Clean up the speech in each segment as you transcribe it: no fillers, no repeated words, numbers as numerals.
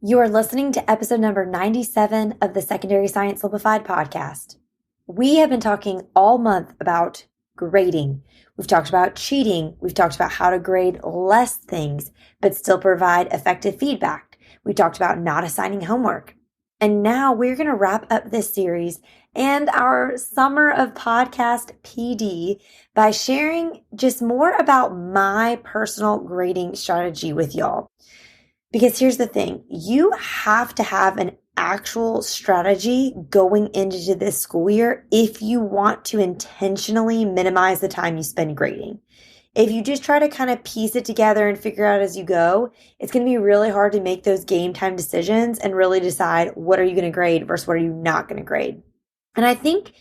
You are listening to episode number 97 of the Secondary Science Simplified podcast. We have been talking all month about grading. We've talked about cheating. We've talked about how to grade less things, but still provide effective feedback. We talked about not assigning homework. And now we're going to wrap up this series and our summer of podcast PD by sharing just more about my personal grading strategy with y'all. Because here's the thing, you have to have an actual strategy going into this school year if you want to intentionally minimize the time you spend grading. If you just try to kind of piece it together and figure out as you go, it's going to be really hard to make those game time decisions and really decide what are you going to grade versus what are you not going to grade. And I think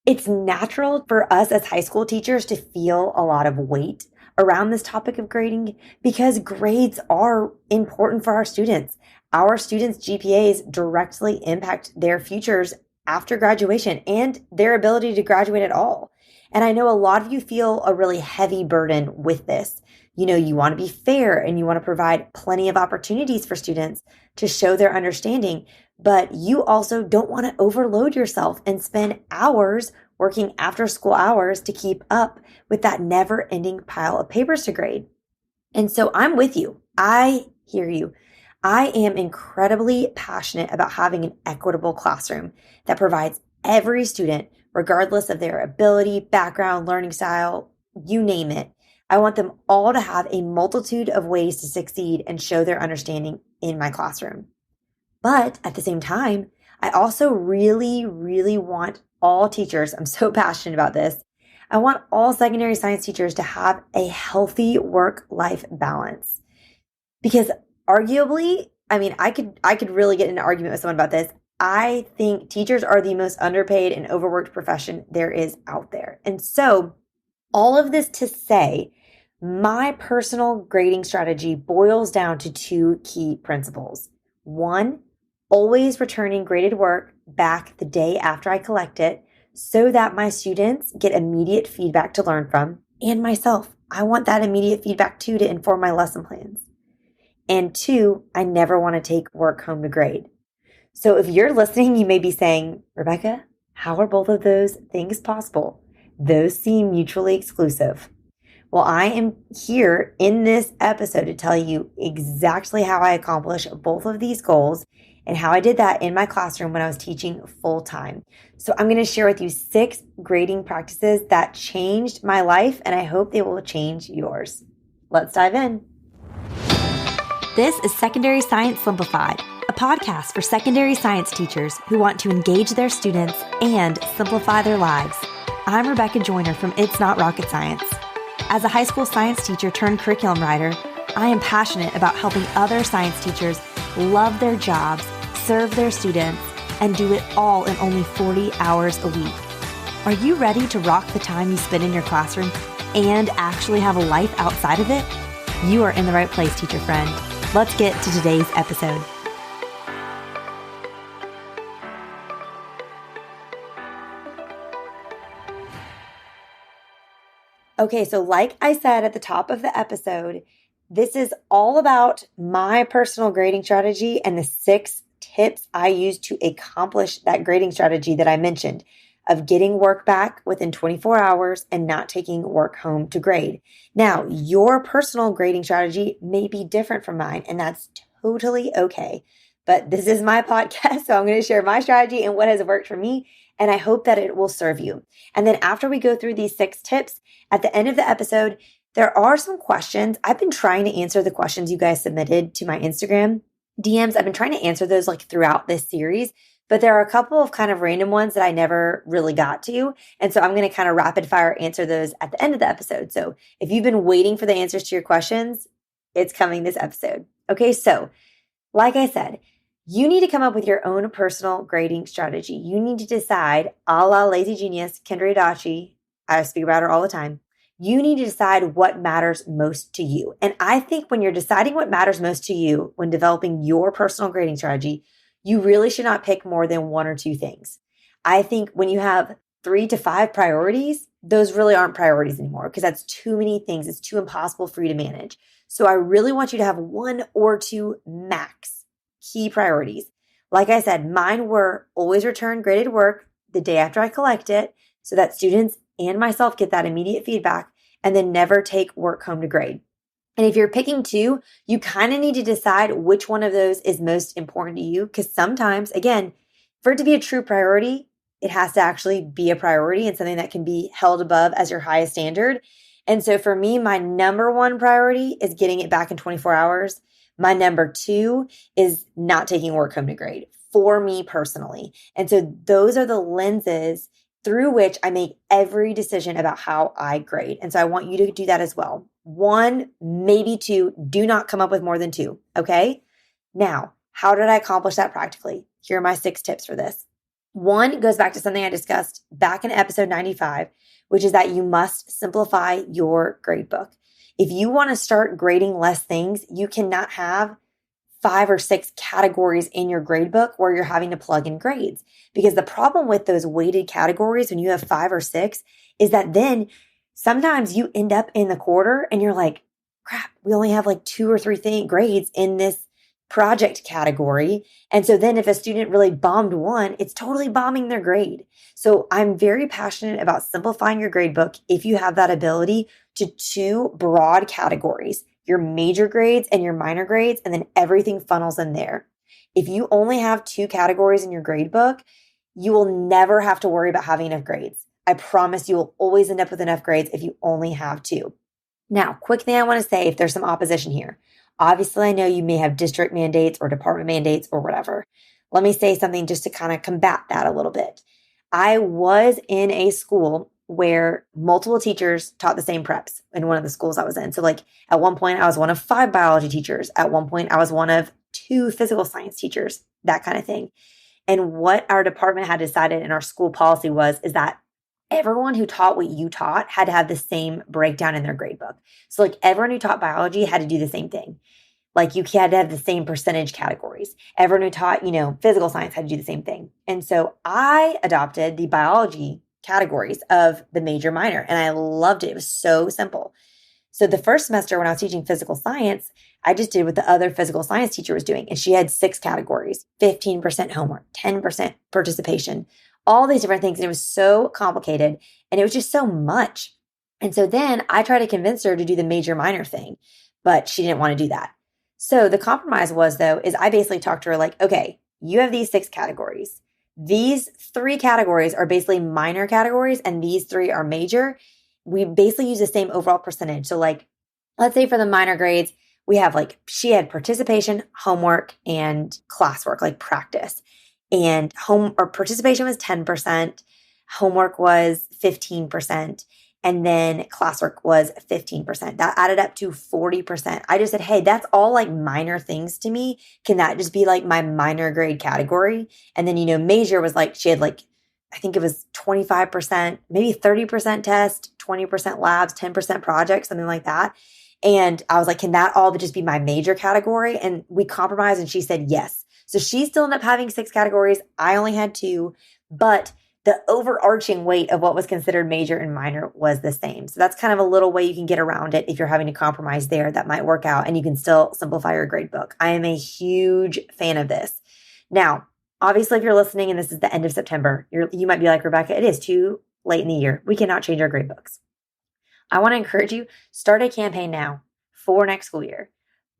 it's natural for us as high school teachers to feel a lot of weight around this topic of grading because grades are important for our students. Our students' GPAs directly impact their futures after graduation and their ability to graduate at all. And I know a lot of you feel a really heavy burden with this. You know, you want to be fair and you want to provide plenty of opportunities for students to show their understanding, but you also don't want to overload yourself and spend hours working after school hours to keep up with that never ending pile of papers to grade. And so I'm with you. I hear you. I am incredibly passionate about having an equitable classroom that provides every student, regardless of their ability, background, learning style, you name it. I want them all to have a multitude of ways to succeed and show their understanding in my classroom. But at the same time, I also really, really want all teachers, I'm so passionate about this, I want all secondary science teachers to have a healthy work-life balance. Because arguably, I could really get in an argument with someone about this. I think teachers are the most underpaid and overworked profession there is out there. And so all of this to say, my personal grading strategy boils down to two key principles. One, always returning graded work back the day after I collect it so that my students get immediate feedback to learn from, and myself. I want that immediate feedback too to inform my lesson plans. And two, I never want to take work home to grade. So if you're listening, you may be saying, Rebecca, how are both of those things possible? Those seem mutually exclusive. Well, I am here in this episode to tell you exactly how I accomplish both of these goals and how I did that in my classroom when I was teaching full time. So I'm going to share with you 6 grading practices that changed my life, and I hope they will change yours. Let's dive in. This is Secondary Science Simplified, a podcast for secondary science teachers who want to engage their students and simplify their lives. I'm Rebecca Joyner from It's Not Rocket Science. As a high school science teacher turned curriculum writer, I am passionate about helping other science teachers love their jobs, serve their students, and do it all in only 40 hours a week. Are you ready to rock the time you spend in your classroom and actually have a life outside of it? You are in the right place, teacher friend. Let's get to today's episode. Okay, so like I said at the top of the episode, this is all about my personal grading strategy and the 6 tips I use to accomplish that grading strategy that I mentioned of getting work back within 24 hours and not taking work home to grade. Now, your personal grading strategy may be different from mine, and that's totally okay. But this is my podcast, so I'm going to share my strategy and what has worked for me, and I hope that it will serve you. And then after we go through these 6 tips, at the end of the episode, there are some questions. I've been trying to answer the questions you guys submitted to my Instagram DMs. I've been trying to answer those like throughout this series, but there are a couple of kind of random ones that I never really got to. And so I'm going to kind of rapid fire answer those at the end of the episode. So if you've been waiting for the answers to your questions, it's coming this episode. Okay, so like I said, you need to come up with your own personal grading strategy. You need to decide, a la Lazy Genius, Kendra Adachi, I speak about her all the time. You need to decide what matters most to you. And I think when you're deciding what matters most to you when developing your personal grading strategy, you really should not pick more than 1 or 2 things. I think when you have 3 to 5 priorities, those really aren't priorities anymore because that's too many things. It's too impossible for you to manage. So I really want you to have 1 or 2 max. key priorities. Like I said, mine were always return graded work the day after I collect it so that students and myself get that immediate feedback, and then never take work home to grade. And if you're picking two, you kind of need to decide which one of those is most important to you. Because sometimes, again, for it to be a true priority, it has to actually be a priority and something that can be held above as your highest standard. And so for me, my number one priority is getting it back in 24 hours. My number two is not taking work home to grade for me personally. And so those are the lenses through which I make every decision about how I grade. And so I want you to do that as well. One, maybe two. Do not come up with more than two. Okay. Now, how did I accomplish that practically? Here are my 6 tips for this. One goes back to something I discussed back in episode 95, which is that you must simplify your grade book. If you want to start grading less things, you cannot have 5 or 6 categories in your grade book where you're having to plug in grades. Because the problem with those weighted categories when you have 5 or 6 is that then sometimes you end up in the quarter and you're like, crap, we only have like 2 or 3 grades in this project category. And so then if a student really bombed one, it's totally bombing their grade. So I'm very passionate about simplifying your grade book if you have that ability to 2 broad categories, your major grades and your minor grades, and then everything funnels in there. If you only have 2 categories in your grade book, you will never have to worry about having enough grades. I promise you will always end up with enough grades if you only have 2. Now, quick thing I want to say if there's some opposition here. Obviously, I know you may have district mandates or department mandates or whatever. Let me say something just to kind of combat that a little bit. I was in a school where multiple teachers taught the same preps in one of the schools I was in. So like at one point I was one of 5 biology teachers. At one point I was one of 2 physical science teachers, that kind of thing. And what our department had decided in our school policy is that everyone who taught what you taught had to have the same breakdown in their grade book. So like everyone who taught biology had to do the same thing. Like you had to have the same percentage categories. Everyone who taught, physical science had to do the same thing. And so I adopted the biology categories of the major minor and I loved it. It was so simple. So the first semester when I was teaching physical science, I just did what the other physical science teacher was doing. And she had 6 categories, 15% homework, 10% participation, all these different things. And it was so complicated and it was just so much. And so then I tried to convince her to do the major minor thing, but she didn't want to do that. So the compromise is I basically talked to her like, okay, you have these 6 categories. These 3 categories are basically minor categories and these 3 are major. We basically use the same overall percentage. So like, let's say for the minor grades, we have she had participation, homework, and classwork, like practice. And participation was 10%, homework was 15%, and then classwork was 15%. That added up to 40%. I just said, hey, that's all like minor things to me. Can that just be like my minor grade category? And then, major was she had I think it was 25%, maybe 30% test, 20% labs, 10% projects, something like that. And I was like, can that all just be my major category? And we compromised and she said yes. So she still ended up having 6 categories. I only had 2, but the overarching weight of what was considered major and minor was the same. So that's kind of a little way you can get around it if you're having to compromise there. That might work out and you can still simplify your grade book. I am a huge fan of this. Now, obviously, if you're listening and this is the end of September, you might be like, Rebecca, it is too late in the year. We cannot change our grade books. I want to encourage you, start a campaign now for next school year.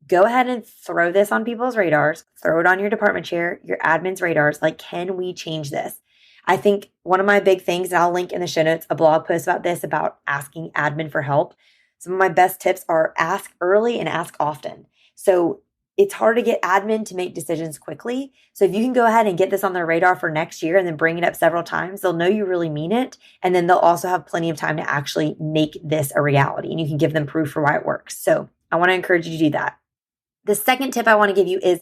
Go ahead and throw this on people's radars. Throw it on your department chair, your admin's radars. Can we change this? I think one of my big things, and I'll link in the show notes a blog post about this, about asking admin for help. Some of my best tips are ask early and ask often. So it's hard to get admin to make decisions quickly. So if you can go ahead and get this on their radar for next year and then bring it up several times, they'll know you really mean it. And then they'll also have plenty of time to actually make this a reality and you can give them proof for why it works. So I want to encourage you to do that. The second tip I want to give you is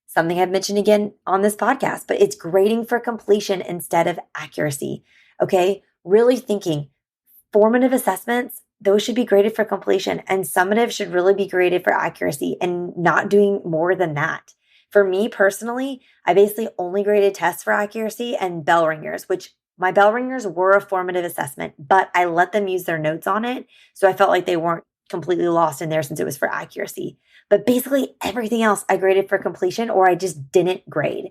something I've mentioned again on this podcast, but it's grading for completion instead of accuracy. Okay. Really thinking formative assessments, those should be graded for completion, and summative should really be graded for accuracy and not doing more than that. For me personally, I basically only graded tests for accuracy and bell ringers, which my bell ringers were a formative assessment, but I let them use their notes on it. So I felt like they weren't completely lost in there since it was for accuracy. But basically everything else I graded for completion or I just didn't grade.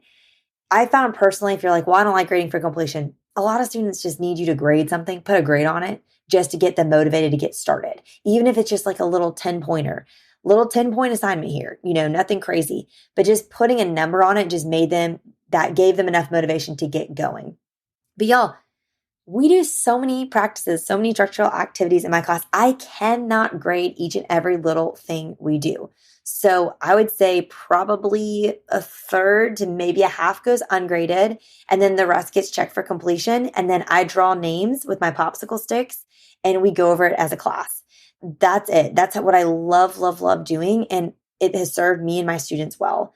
I found personally, if you're like, well, I don't like grading for completion, a lot of students just need you to grade something, put a grade on it just to get them motivated to get started. Even if it's just like a little 10 pointer, little 10-point assignment here, nothing crazy, but just putting a number on it just gave them enough motivation to get going. But y'all, we do so many practices, so many structural activities in my class. I cannot grade each and every little thing we do. So I would say probably a third to maybe a half goes ungraded, and then the rest gets checked for completion. And then I draw names with my popsicle sticks and we go over it as a class. That's it. That's what I love, love, love doing. And it has served me and my students well.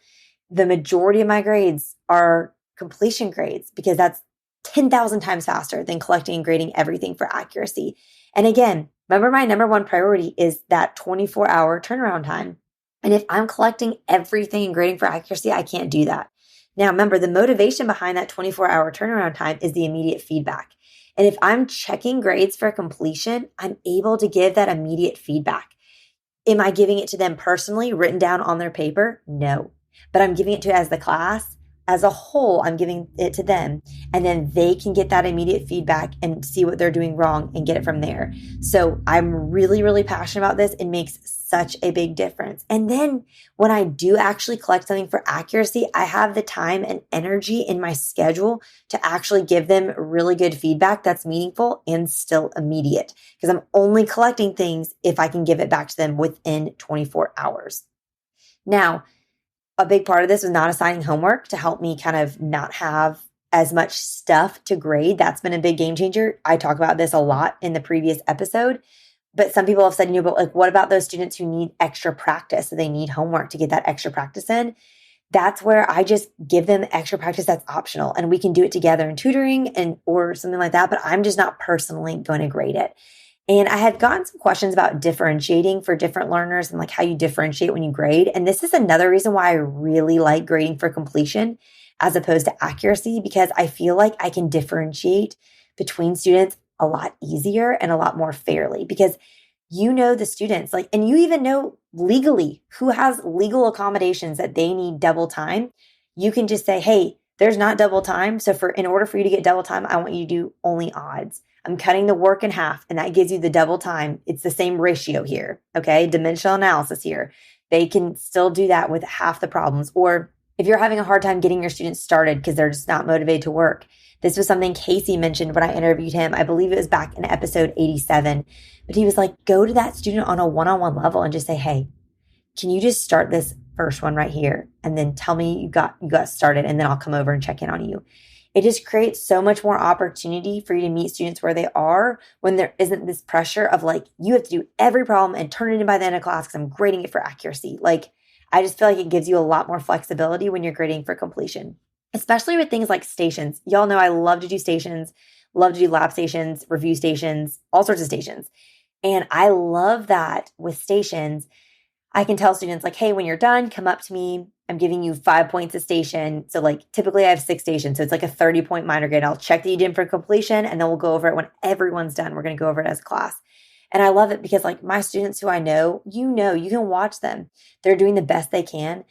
The majority of my grades are completion grades because that's 10,000 times faster than collecting and grading everything for accuracy. And again, remember my number one priority is that 24-hour turnaround time. And if I'm collecting everything and grading for accuracy, I can't do that. Now, remember, the motivation behind that 24-hour turnaround time is the immediate feedback. And if I'm checking grades for completion, I'm able to give that immediate feedback. Am I giving it to them personally, written down on their paper? No. But I'm giving it to as the class. As a whole, I'm giving it to them, and then they can get that immediate feedback and see what they're doing wrong and get it from there. So I'm really, really passionate about this. It makes such a big difference. And then when I do actually collect something for accuracy, I have the time and energy in my schedule to actually give them really good feedback that's meaningful and still immediate, because I'm only collecting things if I can give it back to them within 24 hours. Now, a big part of this was not assigning homework to help me kind of not have as much stuff to grade. That's been a big game changer. I talk about this a lot in the previous episode, but some people have said, but like, what about those students who need extra practice? So they need homework to get that extra practice in. That's where I just give them extra practice that's optional, and we can do it together in tutoring or something like that, but I'm just not personally going to grade it. And I had gotten some questions about differentiating for different learners and like how you differentiate when you grade. And this is another reason why I really like grading for completion as opposed to accuracy, because I feel like I can differentiate between students a lot easier and a lot more fairly, because the students, and you even know legally who has legal accommodations that they need double time. You can just say, hey, there's not double time. So in order for you to get double time, I want you to do only odds. I'm cutting the work in half, and that gives you the double time. It's the same ratio here. Okay. Dimensional analysis here. They can still do that with half the problems. Or if you're having a hard time getting your students started because they're just not motivated to work. This was something Casey mentioned when I interviewed him. I believe it was back in episode 87, but he was like, go to that student on a one-on-one level and just say, hey, can you just start this first one right here? And then tell me you got started, and then I'll come over and check in on you. It just creates so much more opportunity for you to meet students where they are when there isn't this pressure of like, you have to do every problem and turn it in by the end of class because I'm grading it for accuracy. I just feel like it gives you a lot more flexibility when you're grading for completion, especially with things like stations. Y'all know I love to do stations, love to do lab stations, review stations, all sorts of stations. And I love that with stations, I can tell students like, hey, when you're done, come up to me. I'm giving you 5 points a station. So typically I have 6 stations. So it's like a 30-point minor grade. I'll check that you did for completion, and then we'll go over it when everyone's done. We're going to go over it as a class. And I love it because my students who I know, you can watch them. They're doing the best they can.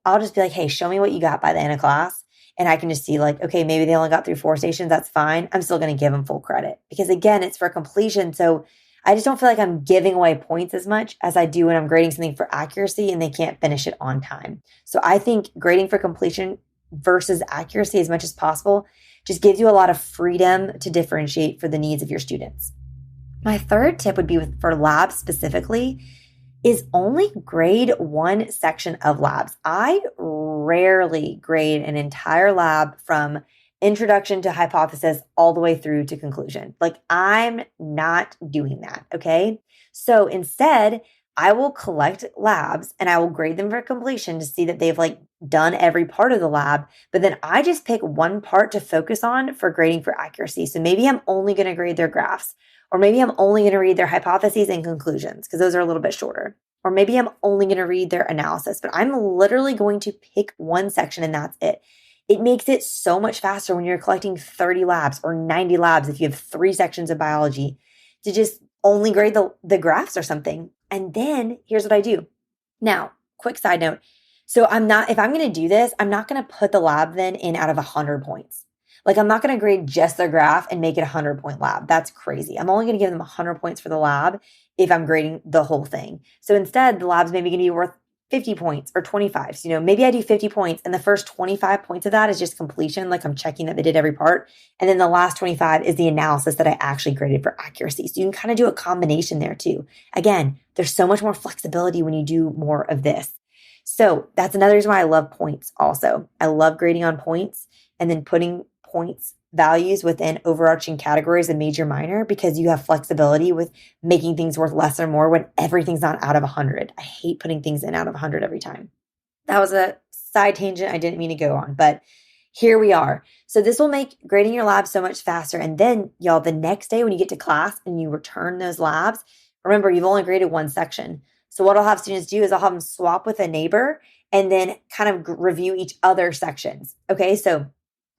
I'll just be like, hey, show me what you got by the end of class. And I can just see okay, maybe they only got through 4 stations. That's fine. I'm still going to give them full credit because again, it's for completion. So I just don't feel like I'm giving away points as much as I do when I'm grading something for accuracy and they can't finish it on time. So I think grading for completion versus accuracy as much as possible just gives you a lot of freedom to differentiate for the needs of your students. My third tip would be for labs specifically is only grade one section of labs. I rarely grade an entire lab from introduction to hypothesis all the way through to conclusion. I'm not doing that. Okay. So instead, I will collect labs and I will grade them for completion to see that they've done every part of the lab. But then I just pick one part to focus on for grading for accuracy. So maybe I'm only going to grade their graphs, or maybe I'm only going to read their hypotheses and conclusions because those are a little bit shorter. Or maybe I'm only going to read their analysis, but I'm literally going to pick one section and that's it. It makes it so much faster when you're collecting 30 labs or 90 labs if you have 3 sections of biology to just only grade the graphs or something. And then here's what I do. Now, quick side note. So if I'm going to do this, I'm not going to put the lab then in out of 100 points. Like I'm not going to grade just their graph and make it a 100-point lab. That's crazy. I'm only going to give them 100 points for the lab if I'm grading the whole thing. So instead, the lab's maybe going to be worth 50 points or 25. So, maybe I do 50 points and the first 25 points of that is just completion. Like I'm checking that they did every part. And then the last 25 is the analysis that I actually graded for accuracy. So you can kind of do a combination there too. Again, there's so much more flexibility when you do more of this. So that's another reason why I love points also. I love grading on points and then putting points values within overarching categories of major minor, because you have flexibility with making things worth less or more when everything's not out of 100. I hate putting things in out of 100 every time. That was a side tangent I didn't mean to go on, but here we are. So this will make grading your lab so much faster. And then y'all, the next day when you get to class and you return those labs, remember you've only graded one section. So what I'll have students do is I'll have them swap with a neighbor and then kind of review each other's sections. Okay, so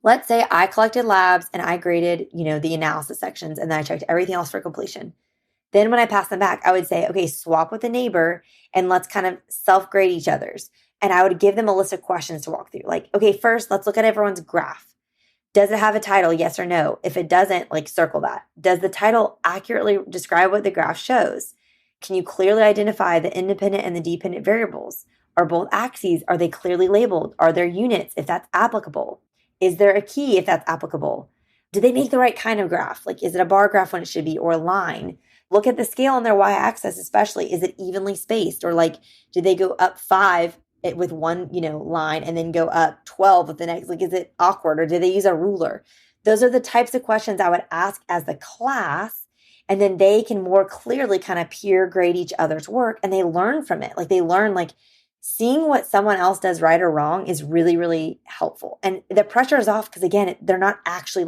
let's say I collected labs and I graded, the analysis sections, and then I checked everything else for completion. Then when I pass them back, I would say, okay, swap with a neighbor and let's kind of self-grade each other's. And I would give them a list of questions to walk through. Like, okay, first, let's look at everyone's graph. Does it have a title? Yes or no? If it doesn't, circle that. Does the title accurately describe what the graph shows? Can you clearly identify the independent and the dependent variables? Are both axes, are they clearly labeled? Are there units, if that's applicable? Is there a key if that's applicable? Do they make the right kind of graph? Is it a bar graph when it should be, or a line? Look at the scale on their y-axis especially. Is it evenly spaced? Or did they go up 5 with one, line and then go up 12 with the next? Is it awkward, or did they use a ruler? Those are the types of questions I would ask as the class, and then they can more clearly kind of peer grade each other's work, and they learn from it. They learn seeing what someone else does right or wrong is really, really helpful. And the pressure is off because, again, they're not actually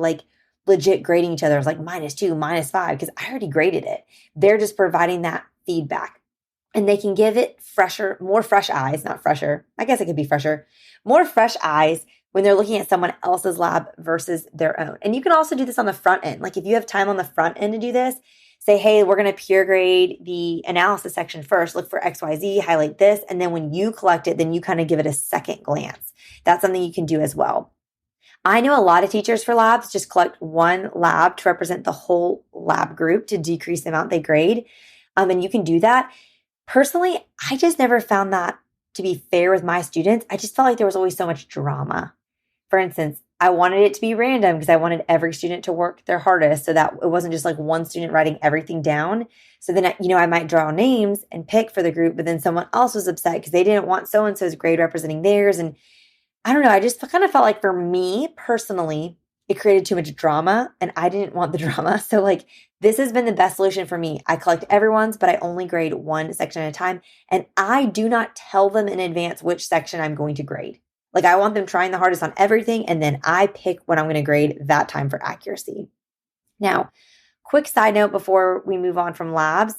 legit grading each other. It's -2, -5, because I already graded it. They're just providing that feedback. And they can give it more fresh eyes, not fresher. I guess it could be fresher, more fresh eyes when they're looking at someone else's lab versus their own. And you can also do this on the front end. If you have time on the front end to do this, say, hey, we're going to peer grade the analysis section first, look for XYZ, highlight this. And then when you collect it, then you kind of give it a second glance. That's something you can do as well. I know a lot of teachers for labs just collect one lab to represent the whole lab group to decrease the amount they grade. And you can do that. Personally, I just never found that to be fair with my students. I just felt like there was always so much drama. For instance, I wanted it to be random because I wanted every student to work their hardest so that it wasn't just one student writing everything down. So then, I might draw names and pick for the group, but then someone else was upset because they didn't want so-and-so's grade representing theirs. And I don't know, I just kind of felt like for me personally, it created too much drama and I didn't want the drama. So this has been the best solution for me. I collect everyone's, but I only grade one section at a time. And I do not tell them in advance which section I'm going to grade. I want them trying the hardest on everything, and then I pick what I'm going to grade that time for accuracy. Now, quick side note before we move on from labs,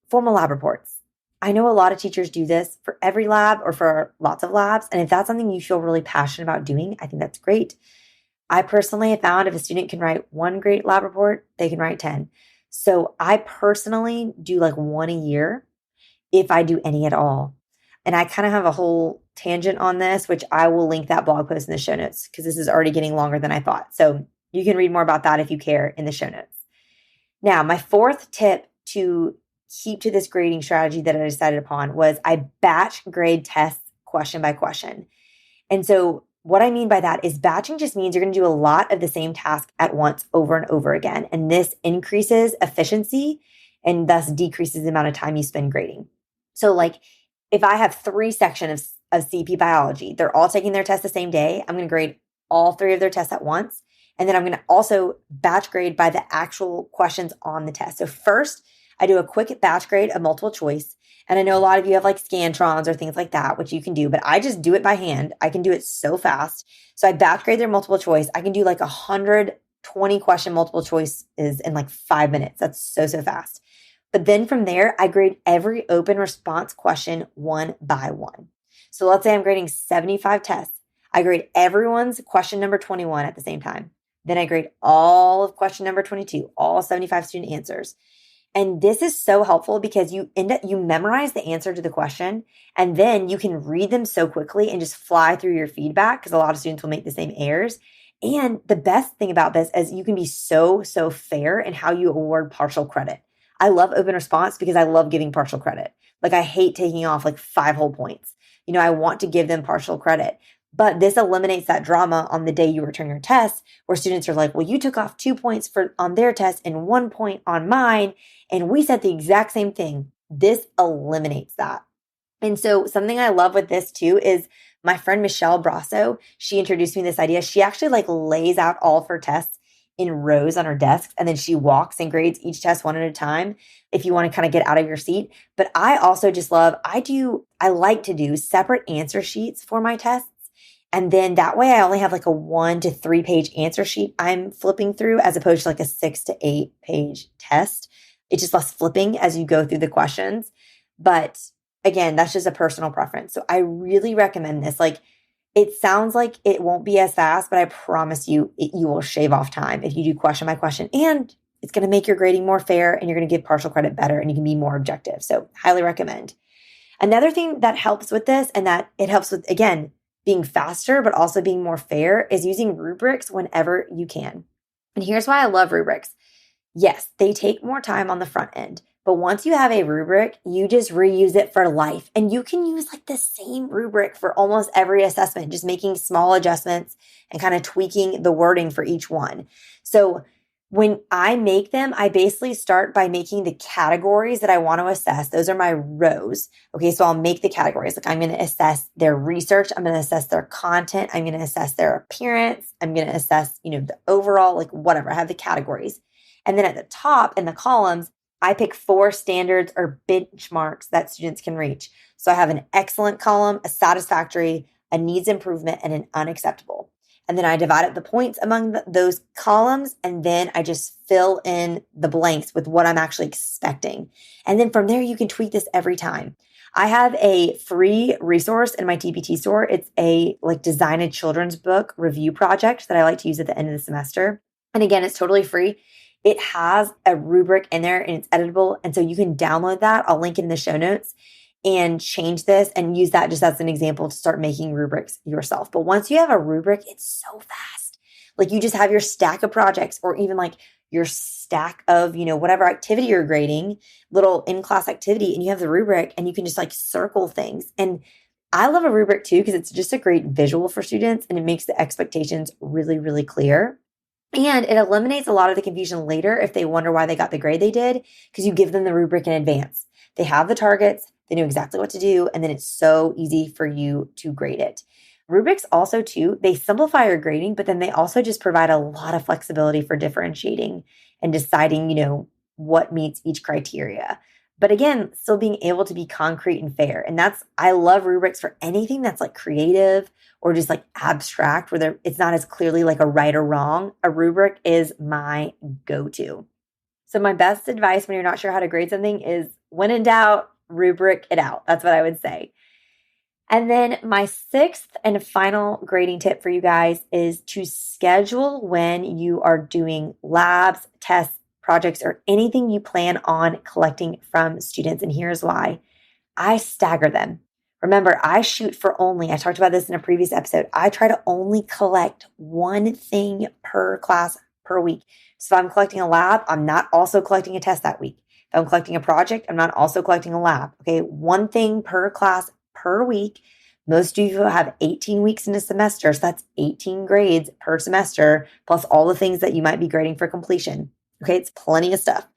formal lab reports. I know a lot of teachers do this for every lab or for lots of labs, and if that's something you feel really passionate about doing, I think that's great. I personally have found if a student can write one great lab report, they can write 10. So I personally do one a year if I do any at all. And I kind of have a whole tangent on this, which I will link that blog post in the show notes because this is already getting longer than I thought. So you can read more about that if you care in the show notes. Now, my fourth tip to keep to this grading strategy that I decided upon was I batch grade tests question by question. And so what I mean by that is batching just means you're going to do a lot of the same task at once over and over again. And this increases efficiency and thus decreases the amount of time you spend grading. So if I have 3 sections of CP biology, they're all taking their test the same day, I'm going to grade all 3 of their tests at once. And then I'm going to also batch grade by the actual questions on the test. So first, I do a quick batch grade of multiple choice. And I know a lot of you have Scantrons or things like that, which you can do, but I just do it by hand. I can do it so fast. So I batch grade their multiple choice. I can do 120 question multiple choice is in 5 minutes. That's so fast. But then from there, I grade every open response question one by one. So let's say I'm grading 75 tests. I grade everyone's question number 21 at the same time. Then I grade all of question number 22, all 75 student answers. And this is so helpful because you memorize the answer to the question, and then you can read them so quickly and just fly through your feedback, because a lot of students will make the same errors. And the best thing about this is you can be so fair in how you award partial credit. I love open response because I love giving partial credit. Like, I hate taking off like 5 whole points. I want to give them partial credit. But this eliminates that drama on the day you return your test, where students are like, well, you took off 2 points on their test and 1 point on mine, and we said the exact same thing. This eliminates that. And so something I love with this too is my friend Michelle Brasso, she introduced me this idea. She actually like lays out all of her tests in rows on her desk, and then she walks and grades each test one at a time if you want to kind of get out of your seat. But I also just love, I like to do separate answer sheets for my tests. And then that way I only have like a 1 to 3 page answer sheet I'm flipping through, as opposed to like a 6 to 8 page test. It's just less flipping as you go through the questions. But again, that's just a personal preference. So I really recommend this. Like, it sounds like it won't be as fast, but I promise you, you will shave off time if you do question by question. And it's going to make your grading more fair, and you're going to give partial credit better, and you can be more objective. So highly recommend. Another thing that helps with this, and that it helps with, again, being faster, but also being more fair, is using rubrics whenever you can. And here's why I love rubrics. Yes, they take more time on the front end, but once you have a rubric, you just reuse it for life. And you can use like the same rubric for almost every assessment, just making small adjustments and kind of tweaking the wording for each one. So when I make them, I basically start by making the categories that I want to assess. Those are my rows. Okay, so I'll make the categories. Like, I'm going to assess their research. I'm going to assess their content. I'm going to assess their appearance. I'm going to assess, the overall, like whatever. I have the categories. And then at the top in the columns, I pick 4 standards or benchmarks that students can reach. So I have an excellent column, a satisfactory, a needs improvement, and an unacceptable. And then I divide up the points among those columns, and then I just fill in the blanks with what I'm actually expecting. And then from there, you can tweak this every time. I have a free resource in my TPT store. It's a design a children's book review project that I like to use at the end of the semester. And again, it's totally free. It has a rubric in there, and it's editable. And so you can download that. I'll link it in the show notes, and change this and use that just as an example to start making rubrics yourself. But once you have a rubric, it's so fast. Like, you just have your stack of projects, or even like your stack of, whatever activity you're grading, little in-class activity, and you have the rubric, and you can just like circle things. And I love a rubric too, because it's just a great visual for students, and it makes the expectations really, really clear. And it eliminates a lot of the confusion later if they wonder why they got the grade they did, because you give them the rubric in advance. They have the targets, they know exactly what to do, and then it's so easy for you to grade it. Rubrics also too, they simplify your grading, but then they also just provide a lot of flexibility for differentiating and deciding, what meets each criteria. But again, still being able to be concrete and fair. And I love rubrics for anything that's like creative or just like abstract, where it's not as clearly like a right or wrong. A rubric is my go-to. So my best advice when you're not sure how to grade something is, when in doubt, rubric it out. That's what I would say. And then my 6th and final grading tip for you guys is to schedule when you are doing labs, tests, projects, or anything you plan on collecting from students. And here's why. I stagger them. Remember, I talked about this in a previous episode, I try to only collect one thing per class per week. So if I'm collecting a lab, I'm not also collecting a test that week. If I'm collecting a project, I'm not also collecting a lab. Okay, one thing per class per week. Most of you have 18 weeks in a semester, so that's 18 grades per semester, plus all the things that you might be grading for completion. Okay, it's plenty of stuff.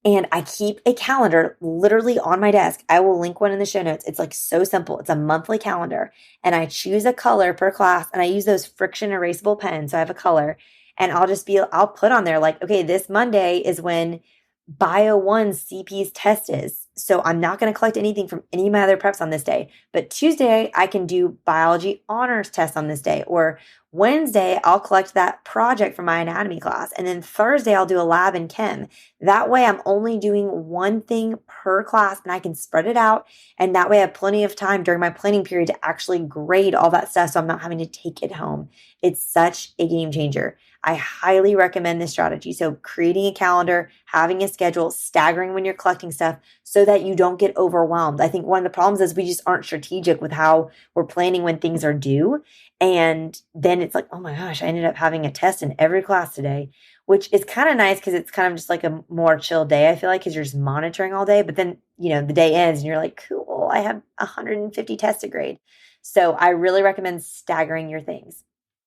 And I keep a calendar literally on my desk. I will link one in the show notes. It's like so simple. It's a monthly calendar. And I choose a color per class, and I use those friction erasable pens. So I have a color, and I'll put on there like, okay, this Monday is when Bio 1 CP's test is. So I'm not going to collect anything from any of my other preps on this day. But Tuesday, I can do biology honors test on this day. Or Wednesday, I'll collect that project from my anatomy class. And then Thursday, I'll do a lab in chem. That way, I'm only doing one thing per class, and I can spread it out. And that way, I have plenty of time during my planning period to actually grade all that stuff, so I'm not having to take it home. It's such a game changer. I highly recommend this strategy. So creating a calendar, having a schedule, staggering when you're collecting stuff so that you don't get overwhelmed. I think one of the problems is we just aren't strategic with how we're planning when things are due. And then it's like, oh my gosh, I ended up having a test in every class today, which is kind of nice because it's kind of just like a more chill day, I feel like, because you're just monitoring all day. But then, the day ends and you're like, cool, I have 150 tests to grade. So I really recommend staggering your things.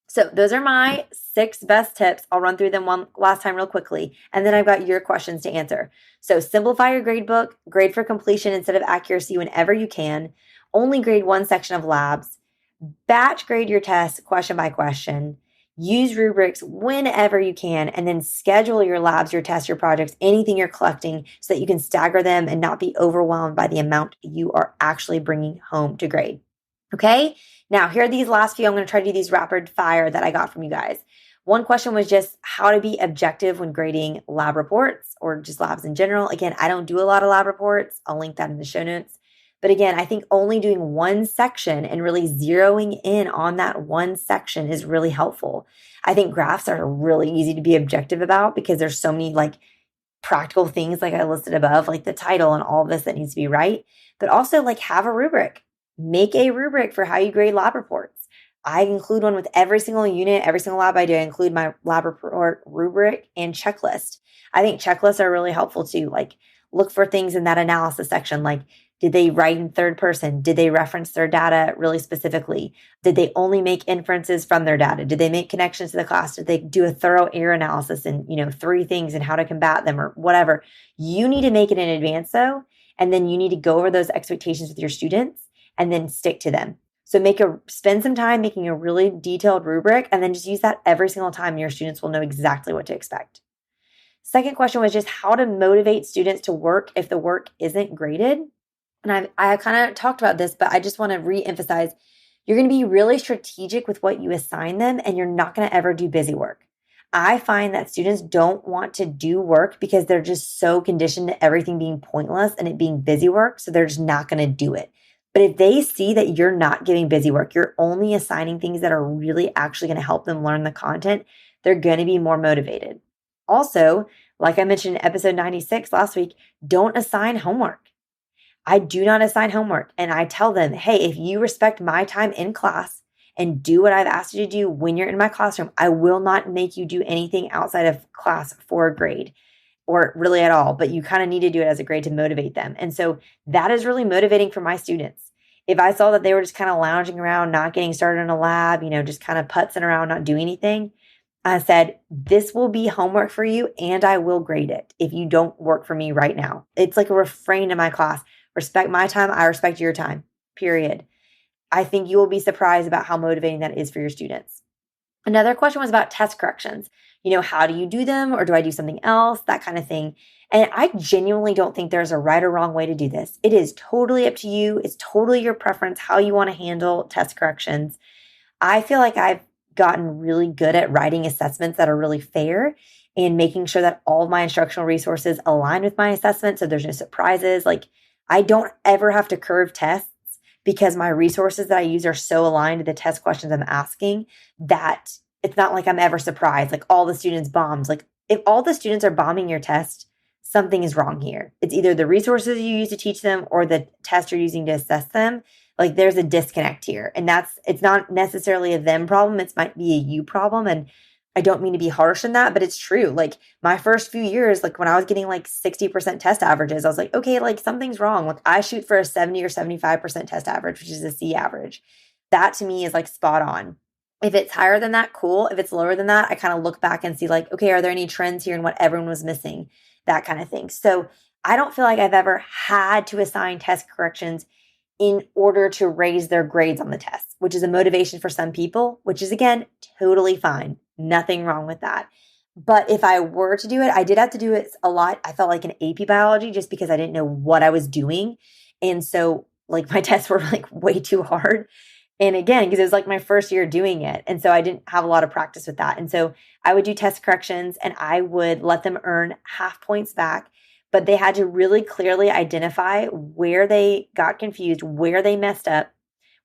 So those are my 6 best tips. I'll run through them one last time real quickly. And then I've got your questions to answer. So simplify your grade book, grade for completion instead of accuracy whenever you can. Only grade one section of labs. Batch grade your tests question by question. Use rubrics whenever you can, and then schedule your labs, your tests, your projects, anything you're collecting so that you can stagger them and not be overwhelmed by the amount you are actually bringing home to grade. Okay, now here are these last few. I'm going to try to do these rapid fire that I got from you guys. One question was just how to be objective when grading lab reports or just labs in general. Again, I don't do a lot of lab reports. I'll link that in the show notes. But again, I think only doing one section and really zeroing in on that one section is really helpful. I think graphs are really easy to be objective about because there's so many practical things like I listed above, like the title and all of this that needs to be right. But also have a rubric. Make a rubric for how you grade lab reports. I include one with every single unit, every single lab I do. I include my lab report rubric and checklist. I think checklists are really helpful too. Look for things in that analysis section, did they write in third person? Did they reference their data really specifically? Did they only make inferences from their data? Did they make connections to the class? Did they do a thorough error analysis and 3 things and how to combat them or whatever? You need to make it in advance though, and then you need to go over those expectations with your students and then stick to them. So spend some time making a really detailed rubric and then just use that every single time. Your students will know exactly what to expect. Second question was just how to motivate students to work if the work isn't graded. And I kind of talked about this, but I just want to reemphasize, you're going to be really strategic with what you assign them, and you're not going to ever do busy work. I find that students don't want to do work because they're just so conditioned to everything being pointless and it being busy work, so they're just not going to do it. But if they see that you're not giving busy work, you're only assigning things that are really actually going to help them learn the content, they're going to be more motivated. Also, like I mentioned in episode 96 last week, don't assign homework. I do not assign homework, and I tell them, hey, if you respect my time in class and do what I've asked you to do when you're in my classroom, I will not make you do anything outside of class for a grade or really at all, but you kind of need to do it as a grade to motivate them. And so that is really motivating for my students. If I saw that they were just kind of lounging around, not getting started in a lab, just kind of putzing around, not doing anything, I said, this will be homework for you and I will grade it if you don't work for me right now. It's like a refrain in my class. Respect my time. I respect your time, period. I think you will be surprised about how motivating that is for your students. Another question was about test corrections. How do you do them? Or do I do something else? That kind of thing. And I genuinely don't think there's a right or wrong way to do this. It is totally up to you. It's totally your preference, how you want to handle test corrections. I feel like I've gotten really good at writing assessments that are really fair and making sure that all of my instructional resources align with my assessment so there's no surprises. I don't ever have to curve tests because my resources that I use are so aligned to the test questions I'm asking that it's not like I'm ever surprised. All the students bombed. If all the students are bombing your test, something is wrong here. It's either the resources you use to teach them or the test you're using to assess them. There's a disconnect here. And it's not necessarily a them problem. It might be a you problem. And I don't mean to be harsh in that, but it's true. My first few years, when I was getting 60% test averages, I was like, okay, something's wrong. I shoot for a 70 or 75% test average, which is a C average. That to me is spot on. If it's higher than that, cool. If it's lower than that, I kind of look back and see okay, are there any trends here in what everyone was missing? That kind of thing. So I don't feel like I've ever had to assign test corrections in order to raise their grades on the test, which is a motivation for some people, which is again, totally fine. Nothing wrong with that. But if I were to do it, I did have to do it a lot. I felt like in AP biology just because I didn't know what I was doing. And so my tests were way too hard. And again, because it was my first year doing it. And so I didn't have a lot of practice with that. And so I would do test corrections and I would let them earn half points back, but they had to really clearly identify where they got confused, where they messed up,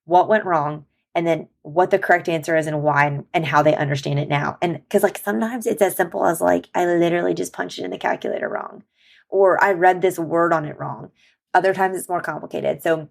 what went wrong, and then what the correct answer is and why and how they understand it now. And because like sometimes it's as simple as like, I literally just punched it in the calculator wrong, or I read this word on it wrong. Other times it's more complicated. So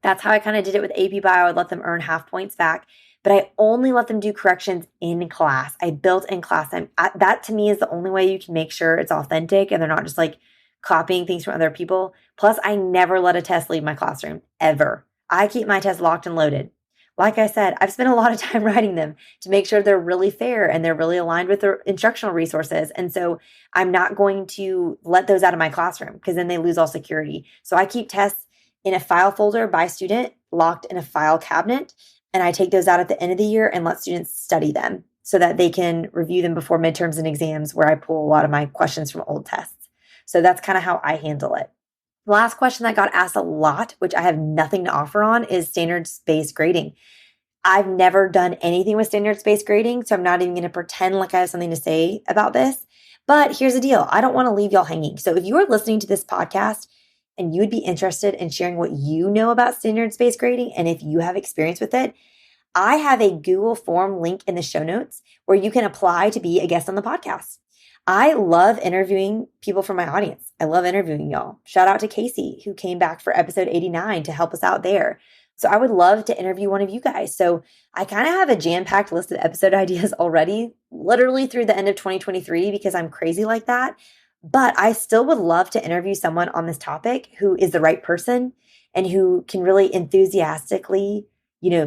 that's how I kind of did it with AP Bio. I would let them earn half points back, but I only let them do corrections in class. I built in class time. That to me is the only way you can make sure it's authentic and they're not just like copying things from other people. Plus, I never let a test leave my classroom, ever. I keep my tests locked and loaded. Like I said, I've spent a lot of time writing them to make sure they're really fair and they're really aligned with their instructional resources. And so I'm not going to let those out of my classroom because then they lose all security. So I keep tests in a file folder by student, locked in a file cabinet. And I take those out at the end of the year and let students study them so that they can review them before midterms and exams, where I pull a lot of my questions from old tests. So that's kind of how I handle it. The last question that got asked a lot, which I have nothing to offer on, is standards-based grading. I've never done anything with standards-based grading, so I'm not even going to pretend like I have something to say about this. But here's the deal. I don't want to leave y'all hanging. So if you are listening to this podcast and you would be interested in sharing what you know about standards-based grading, and if you have experience with it, I have a Google form link in the show notes where you can apply to be a guest on the podcast. I love interviewing people from my audience. I love interviewing y'all. Shout out to Casey, who came back for episode 89 to help us out there. So I would love to interview one of you guys. So I kind of have a jam-packed list of episode ideas already, literally through the end of 2023, because I'm crazy like that. But I still would love to interview someone on this topic who is the right person and who can really enthusiastically,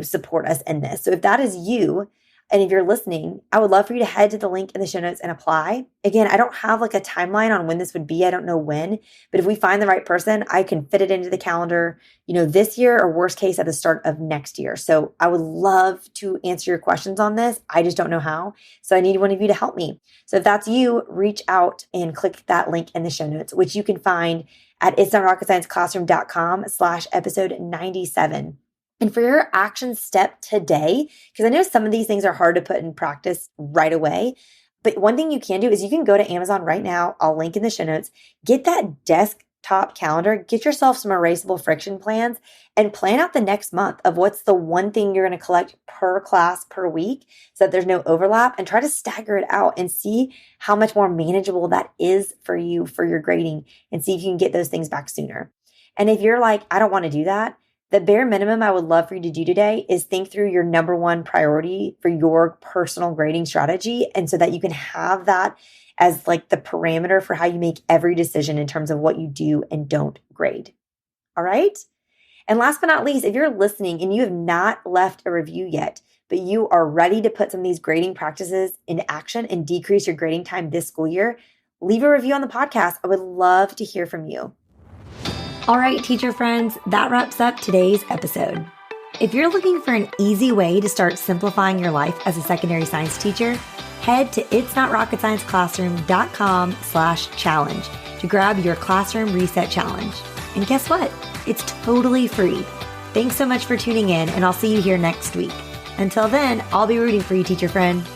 support us in this. So if that is you, and if you're listening, I would love for you to head to the link in the show notes and apply. Again, I don't have like a timeline on when this would be. I don't know when, but if we find the right person, I can fit it into the calendar, this year, or worst case at the start of next year. So I would love to answer your questions on this. I just don't know how. So I need one of you to help me. So if that's you, reach out and click that link in the show notes, which you can find at itsnotrocketscienceclassroom.com/episode 97. And for your action step today, because I know some of these things are hard to put in practice right away, but one thing you can do is you can go to Amazon right now. I'll link in the show notes. Get that desktop calendar, get yourself some erasable friction plans, and plan out the next month of what's the one thing you're going to collect per class per week so that there's no overlap, and try to stagger it out and see how much more manageable that is for you for your grading, and see if you can get those things back sooner. And if you're like, I don't want to do that, the bare minimum I would love for you to do today is think through your number one priority for your personal grading strategy. And so that you can have that as like the parameter for how you make every decision in terms of what you do and don't grade. All right. And last but not least, if you're listening and you have not left a review yet, but you are ready to put some of these grading practices into action and decrease your grading time this school year, leave a review on the podcast. I would love to hear from you. All right, teacher friends, that wraps up today's episode. If you're looking for an easy way to start simplifying your life as a secondary science teacher, head to itsnotrocketscienceclassroom.com/challenge to grab your classroom reset challenge. And guess what? It's totally free. Thanks so much for tuning in, and I'll see you here next week. Until then, I'll be rooting for you, teacher friend.